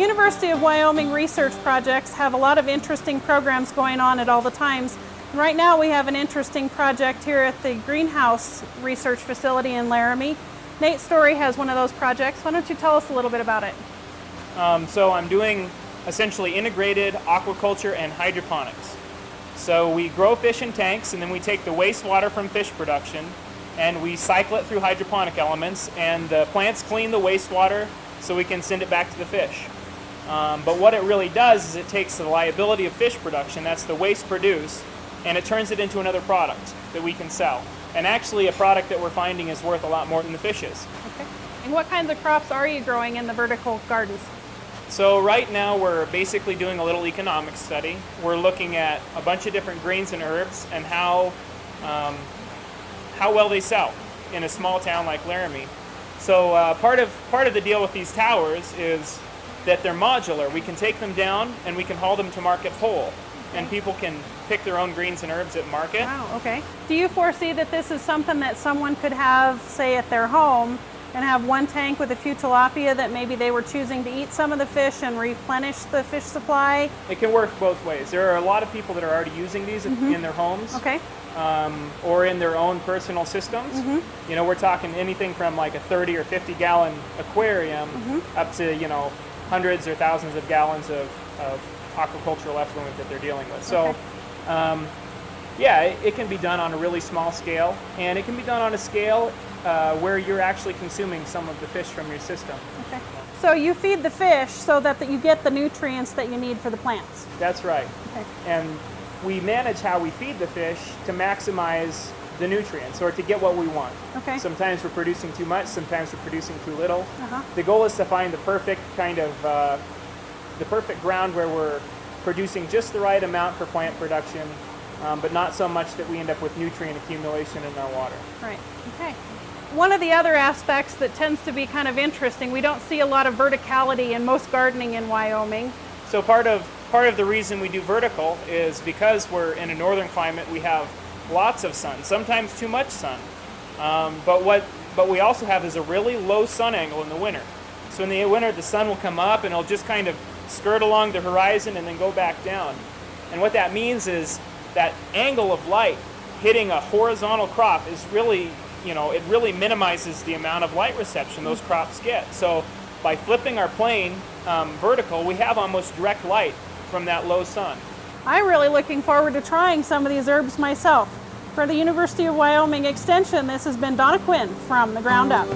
University of Wyoming research projects have a lot of interesting programs going on at all the times. And right now we have an interesting project here at the greenhouse research facility in Laramie. Nate Storey has one of those projects. Why don't you tell us a little bit about it? So I'm doing essentially integrated aquaculture and hydroponics. So we grow fish in tanks, and then we take the wastewater from fish production and we cycle it through hydroponic elements, and the plants clean the wastewater so we can send it back to the fish. But what it really does is it takes the liability of fish production, that's the waste produced, and it turns it into another product that we can sell. And actually a product that we're finding is worth a lot more than the fish is. Okay. And what kinds of crops are you growing in the vertical gardens? So right now we're basically doing a little economics study. We're looking at a bunch of different greens and herbs and how well they sell in a small town like Laramie. So part of the deal with these towers is that they're modular. We can take them down and we can haul them to market whole. And people can pick their own greens and herbs at market. Wow, okay. Do you foresee that this is something that someone could have, say, at their home and have one tank with a few tilapia that maybe they were choosing to eat some of the fish and replenish the fish supply? It can work both ways. There are a lot of people that are already using these in their homes. Okay. Or in their own personal systems. You know, we're talking anything from like a 30 or 50 gallon aquarium up to, you know, hundreds or thousands of gallons of aquacultural effluent that they're dealing with. So, yeah, it can be done on a really small scale, and it can be done on a scale where you're actually consuming some of the fish from your system. Okay. So you feed the fish so that you get the nutrients that you need for the plants. That's right. Okay. And we manage how we feed the fish to maximize the nutrients, or to get what we want. Okay. Sometimes we're producing too much, sometimes we're producing too little. Uh-huh. The goal is to find the perfect kind of, the perfect ground where we're producing just the right amount for plant production, but not so much that we end up with nutrient accumulation in our water. Right, okay. One of the other aspects that tends to be kind of interesting, we don't see a lot of verticality in most gardening in Wyoming. So part of the reason we do vertical is because we're in a northern climate, we have lots of sun, sometimes too much sun. But we also have is a really low sun angle in the winter. So in the winter, the sun will come up and it'll just kind of skirt along the horizon and then go back down. And what that means is that angle of light hitting a horizontal crop is really, you know, it really minimizes the amount of light reception those crops get. So by flipping our plane vertical, we have almost direct light from that low sun. I'm really looking forward to trying some of these herbs myself. For the University of Wyoming Extension, this has been Donna Quinn from The Ground Up.